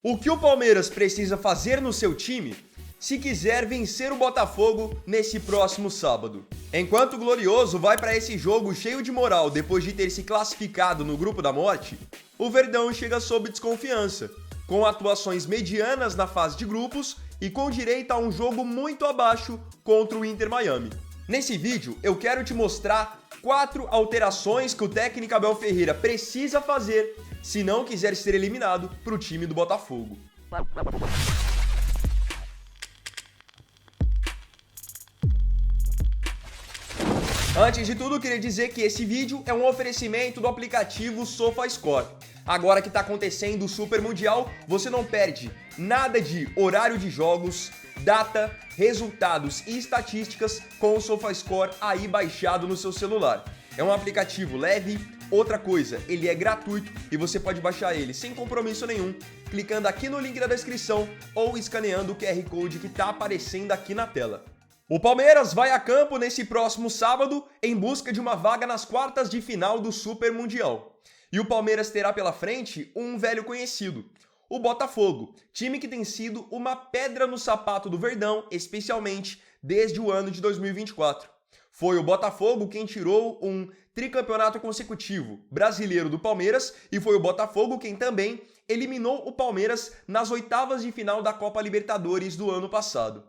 O que o Palmeiras precisa fazer no seu time se quiser vencer o Botafogo nesse próximo sábado? Enquanto o Glorioso vai para esse jogo cheio de moral depois de ter se classificado no Grupo da Morte, o Verdão chega sob desconfiança, com atuações medianas na fase de grupos e com direito a um jogo muito abaixo contra o Inter Miami. Nesse vídeo eu quero te mostrar 4 alterações que o técnico Abel Ferreira precisa fazer se não quiser ser eliminado para o time do Botafogo. Antes de tudo, eu queria dizer que esse vídeo é um oferecimento do aplicativo SofaScore. Agora que está acontecendo o Super Mundial, você não perde nada de horário de jogos, data, resultados e estatísticas com o SofaScore aí baixado no seu celular. É um aplicativo leve. Outra coisa, ele é gratuito e você pode baixar ele sem compromisso nenhum, clicando aqui no link da descrição ou escaneando o QR Code que está aparecendo aqui na tela. O Palmeiras vai a campo nesse próximo sábado em busca de uma vaga nas quartas de final do Super Mundial. E o Palmeiras terá pela frente um velho conhecido, o Botafogo, time que tem sido uma pedra no sapato do Verdão, especialmente desde o ano de 2024. Foi o Botafogo quem tirou um tricampeonato consecutivo brasileiro do Palmeiras e foi o Botafogo quem também eliminou o Palmeiras nas oitavas de final da Copa Libertadores do ano passado.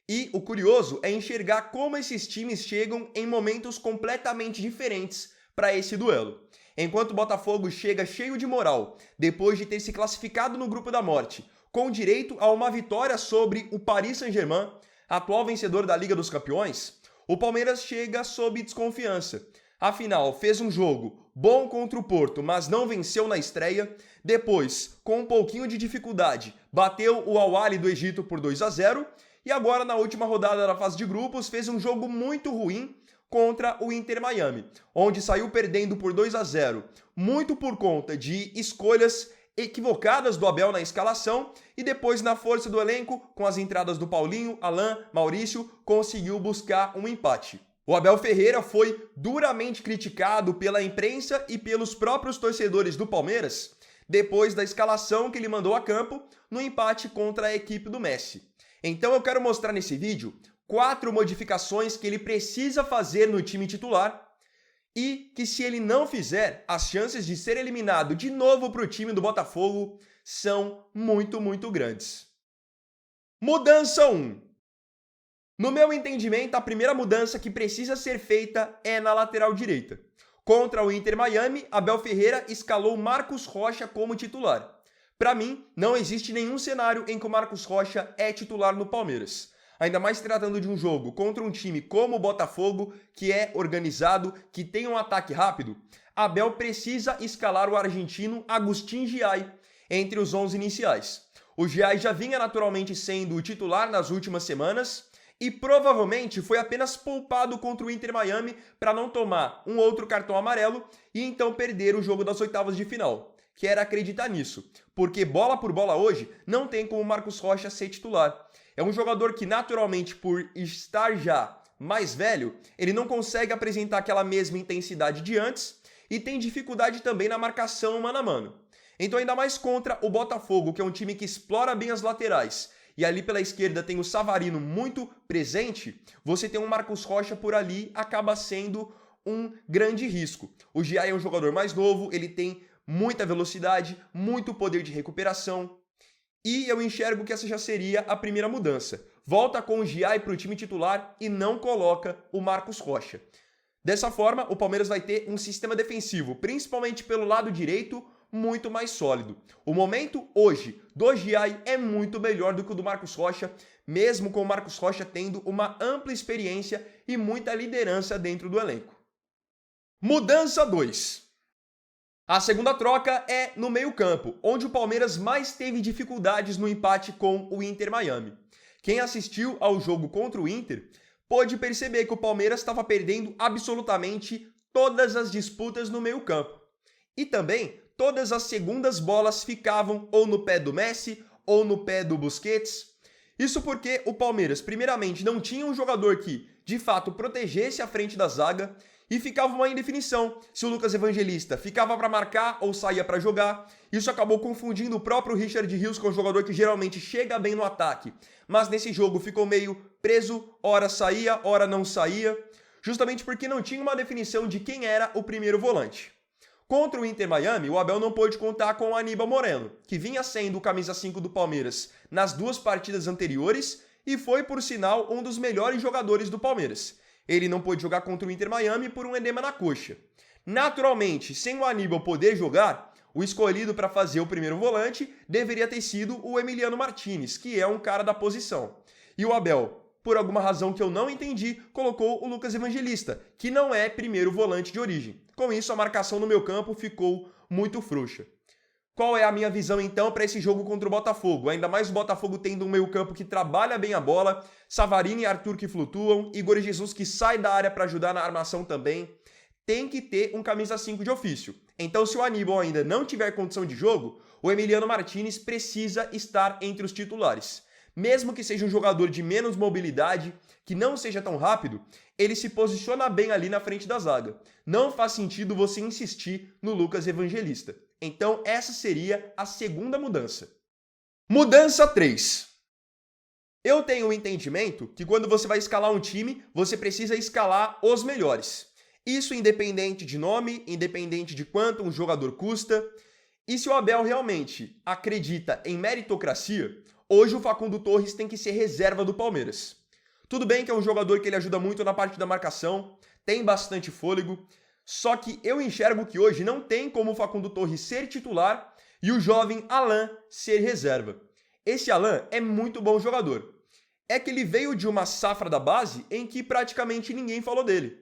E o curioso é enxergar como esses times chegam em momentos completamente diferentes para esse duelo. Enquanto o Botafogo chega cheio de moral, depois de ter se classificado no Grupo da Morte, com direito a uma vitória sobre o Paris Saint-Germain, atual vencedor da Liga dos Campeões, o Palmeiras chega sob desconfiança. Afinal, fez um jogo bom contra o Porto, mas não venceu na estreia. Depois, com um pouquinho de dificuldade, bateu o Al-Ahly do Egito por 2-0. E agora, na última rodada da fase de grupos, fez um jogo muito ruim contra o Inter Miami, onde saiu perdendo por 2-0, muito por conta de escolhas equivocadas do Abel na escalação e depois, na força do elenco, com as entradas do Paulinho, Alan, Maurício, conseguiu buscar um empate. O Abel Ferreira foi duramente criticado pela imprensa e pelos próprios torcedores do Palmeiras depois da escalação que ele mandou a campo no empate contra a equipe do Messi. Então eu quero mostrar nesse vídeo 4 modificações que ele precisa fazer no time titular e que, se ele não fizer, as chances de ser eliminado de novo para o time do Botafogo são muito grandes. Mudança 1. No meu entendimento, a primeira mudança que precisa ser feita é na lateral direita. Contra o Inter Miami, Abel Ferreira escalou Marcos Rocha como titular. Para mim, não existe nenhum cenário em que o Marcos Rocha é titular no Palmeiras. Ainda mais tratando de um jogo contra um time como o Botafogo, que é organizado, que tem um ataque rápido. Abel precisa escalar o argentino Agustín Giai entre os 11 iniciais. O Giai já vinha naturalmente sendo o titular nas últimas semanas e provavelmente foi apenas poupado contra o Inter Miami para não tomar um outro cartão amarelo e então perder o jogo das oitavas de final. Quero acreditar nisso, porque bola por bola hoje não tem como o Marcos Rocha ser titular. É um jogador que naturalmente, por estar já mais velho, ele não consegue apresentar aquela mesma intensidade de antes e tem dificuldade também na marcação mano a mano. Então, ainda mais contra o Botafogo, que é um time que explora bem as laterais, e ali pela esquerda tem o Savarino muito presente, você tem um Marcos Rocha por ali, acaba sendo um grande risco. O Giai é um jogador mais novo, ele tem muita velocidade, muito poder de recuperação. E eu enxergo que essa já seria a primeira mudança. Volta com o Giai para o time titular e não coloca o Marcos Rocha. Dessa forma, o Palmeiras vai ter um sistema defensivo, principalmente pelo lado direito, muito mais sólido. O momento hoje do Giai é muito melhor do que o do Marcos Rocha, mesmo com o Marcos Rocha tendo uma ampla experiência e muita liderança dentro do elenco. Mudança 2. A segunda troca é no meio-campo, onde o Palmeiras mais teve dificuldades no empate com o Inter Miami. Quem assistiu ao jogo contra o Inter pôde perceber que o Palmeiras estava perdendo absolutamente todas as disputas no meio-campo. E também todas as segundas bolas ficavam ou no pé do Messi ou no pé do Busquets. Isso porque o Palmeiras, primeiramente, não tinha um jogador que, de fato, protegesse a frente da zaga. e ficava uma indefinição se o Lucas Evangelista ficava para marcar ou saía para jogar. Isso acabou confundindo o próprio Richard Rios, que é um jogador que geralmente chega bem no ataque, mas nesse jogo ficou meio preso, ora saía, ora não saía, justamente porque não tinha uma definição de quem era o primeiro volante. Contra o Inter Miami, o Abel não pôde contar com o Aníbal Moreno, que vinha sendo o camisa 5 do Palmeiras nas 2 partidas anteriores e foi, por sinal, um dos melhores jogadores do Palmeiras. Ele não pôde jogar contra o Inter Miami por um edema na coxa. Naturalmente, sem o Aníbal poder jogar, o escolhido para fazer o primeiro volante deveria ter sido o Emiliano Martinez, que é um cara da posição. E o Abel, por alguma razão que eu não entendi, colocou o Lucas Evangelista, que não é primeiro volante de origem. Com isso, a marcação no meio campo ficou muito frouxa. Qual é a minha visão, então, para esse jogo contra o Botafogo? Ainda mais o Botafogo tendo um meio-campo que trabalha bem a bola, Savarino e Arthur que flutuam, Igor Jesus que sai da área para ajudar na armação também. Tem que ter um camisa 5 de ofício. Então, se o Aníbal ainda não tiver condição de jogo, o Emiliano Martinez precisa estar entre os titulares. Mesmo que seja um jogador de menos mobilidade, que não seja tão rápido, ele se posiciona bem ali na frente da zaga. Não faz sentido você insistir no Lucas Evangelista. Então, essa seria a segunda mudança. Mudança 3. Eu tenho o entendimento que quando você vai escalar um time, você precisa escalar os melhores. Isso independente de nome, independente de quanto um jogador custa. E se o Abel realmente acredita em meritocracia, hoje o Facundo Torres tem que ser reserva do Palmeiras. Tudo bem que é um jogador que ele ajuda muito na parte da marcação, tem bastante fôlego, só que eu enxergo que hoje não tem como o Facundo Torres ser titular e o jovem Alan ser reserva. Esse Alan é muito bom jogador. É que ele veio de uma safra da base em que praticamente ninguém falou dele.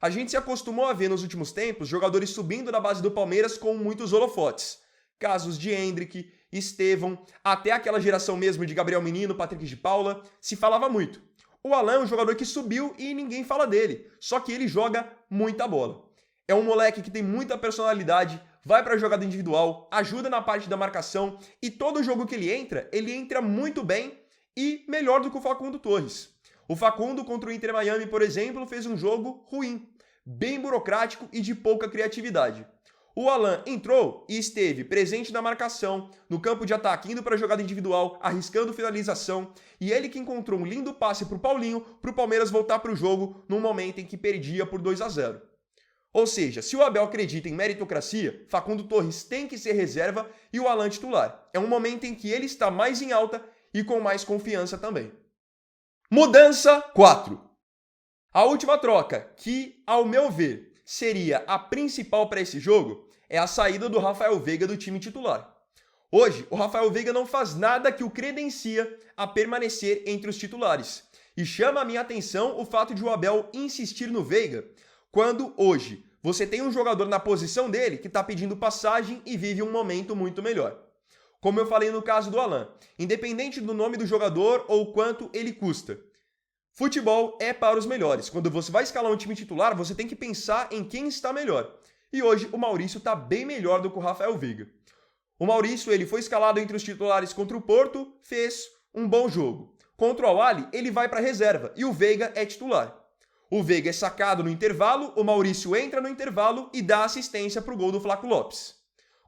A gente se acostumou a ver nos últimos tempos jogadores subindo da base do Palmeiras com muitos holofotes. Casos de Hendrick, Estevão, até aquela geração mesmo de Gabriel Menino, Patrick de Paula, se falava muito. O Alan é um jogador que subiu e ninguém fala dele, só que ele joga muita bola. É um moleque que tem muita personalidade, vai para a jogada individual, ajuda na parte da marcação e todo jogo que ele entra muito bem e melhor do que o Facundo Torres. O Facundo contra o Inter Miami, por exemplo, fez um jogo ruim, bem burocrático e de pouca criatividade. O Alan entrou e esteve presente na marcação, no campo de ataque, indo para a jogada individual, arriscando finalização, e ele que encontrou um lindo passe para o Paulinho, para o Palmeiras voltar para o jogo num momento em que perdia por 2-0. Ou seja, se o Abel acredita em meritocracia, Facundo Torres tem que ser reserva e o Alan titular. É um momento em que ele está mais em alta e com mais confiança também. Mudança 4. A última troca, que, ao meu ver, seria a principal para esse jogo, é a saída do Rafael Veiga do time titular. Hoje, o Rafael Veiga não faz nada que o credencia a permanecer entre os titulares. E chama a minha atenção o fato de o Abel insistir no Veiga, quando hoje você tem um jogador na posição dele que está pedindo passagem e vive um momento muito melhor. Como eu falei no caso do Alan, independente do nome do jogador ou quanto ele custa, futebol é para os melhores. Quando você vai escalar um time titular, você tem que pensar em quem está melhor. E hoje o Maurício está bem melhor do que o Rafael Veiga. O Maurício ele foi escalado entre os titulares contra o Porto, fez um bom jogo. Contra o Al-Ahly, ele vai para a reserva e o Veiga é titular. O Veiga é sacado no intervalo, o Maurício entra no intervalo e dá assistência para o gol do Flaco Lopes.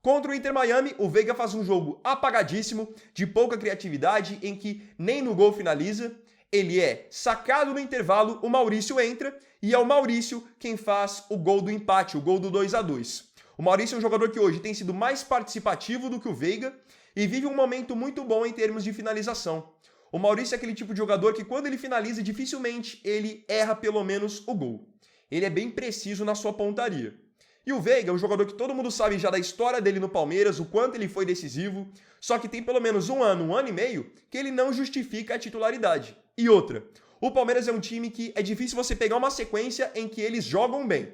Contra o Inter Miami, o Veiga faz um jogo apagadíssimo, de pouca criatividade, em que nem no gol finaliza. Ele é sacado no intervalo, o Maurício entra e é o Maurício quem faz o gol do empate, o gol do 2-2. O Maurício é um jogador que hoje tem sido mais participativo do que o Veiga e vive um momento muito bom em termos de finalização. O Maurício é aquele tipo de jogador que quando ele finaliza, dificilmente ele erra pelo menos o gol. Ele é bem preciso na sua pontaria. E o Veiga é um jogador que todo mundo sabe já da história dele no Palmeiras, o quanto ele foi decisivo, só que tem pelo menos um ano e meio, que ele não justifica a titularidade. E outra, o Palmeiras é um time que é difícil você pegar uma sequência em que eles jogam bem.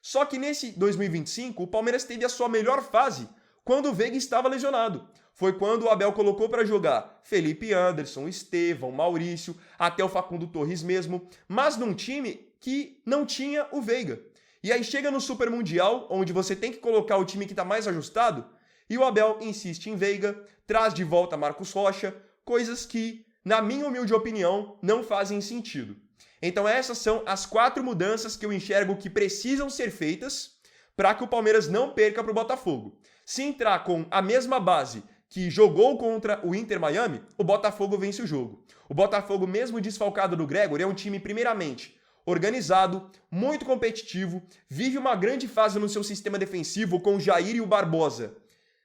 Só que nesse 2025, o Palmeiras teve a sua melhor fase quando o Veiga estava lesionado. Foi quando o Abel colocou para jogar Felipe Anderson, Estevão, Maurício, até o Facundo Torres mesmo, mas num time que não tinha o Veiga. E aí chega no Super Mundial, onde você tem que colocar o time que está mais ajustado, e o Abel insiste em Veiga, traz de volta Marcos Rocha, coisas que, na minha humilde opinião, não fazem sentido. Então essas são as 4 mudanças que eu enxergo que precisam ser feitas para que o Palmeiras não perca para o Botafogo. Se entrar com a mesma base que jogou contra o Inter Miami, o Botafogo vence o jogo. O Botafogo, mesmo desfalcado do Gregor, é um time, primeiramente, organizado, muito competitivo, vive uma grande fase no seu sistema defensivo com o Jair e o Barbosa,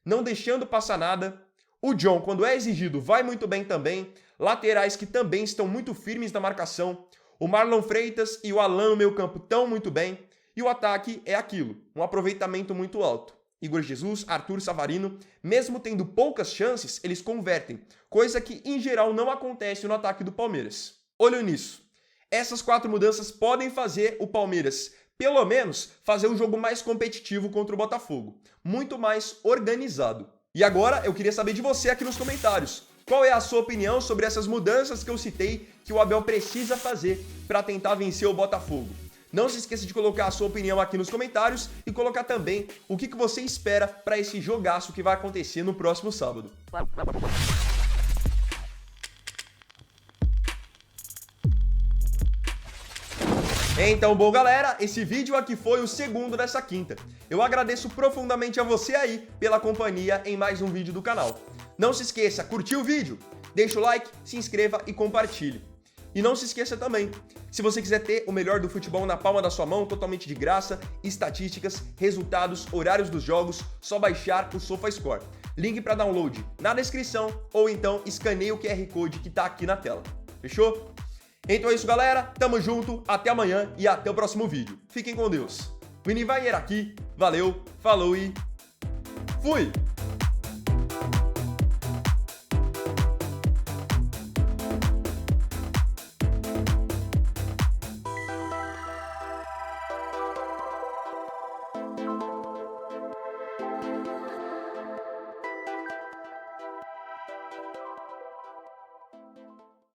não deixando passar nada. O John, quando é exigido, vai muito bem também. Laterais que também estão muito firmes na marcação. O Marlon Freitas e o Alan no meio campo estão muito bem. E o ataque é aquilo, um aproveitamento muito alto. Igor Jesus, Arthur Savarino, mesmo tendo poucas chances, eles convertem, coisa que em geral não acontece no ataque do Palmeiras. Olho nisso. Essas 4 mudanças podem fazer o Palmeiras, pelo menos, fazer um jogo mais competitivo contra o Botafogo, muito mais organizado. E agora eu queria saber de você aqui nos comentários. Qual é a sua opinião sobre essas mudanças que eu citei que o Abel precisa fazer para tentar vencer o Botafogo? Não se esqueça de colocar a sua opinião aqui nos comentários e colocar também o que você espera para esse jogaço que vai acontecer no próximo sábado. Então, bom galera, esse vídeo aqui foi o segundo dessa quinta. Eu agradeço profundamente a você aí pela companhia em mais um vídeo do canal. Não se esqueça, curtiu o vídeo? Deixa o like, se inscreva e compartilhe. E não se esqueça também, se você quiser ter o melhor do futebol na palma da sua mão, totalmente de graça, estatísticas, resultados, horários dos jogos, só baixar o SofaScore. Link para download na descrição ou então escaneie o QR Code que tá aqui na tela. Fechou? Então é isso, galera. Tamo junto, até amanhã e até o próximo vídeo. Fiquem com Deus. Vini Vaier aqui, valeu, falou e fui!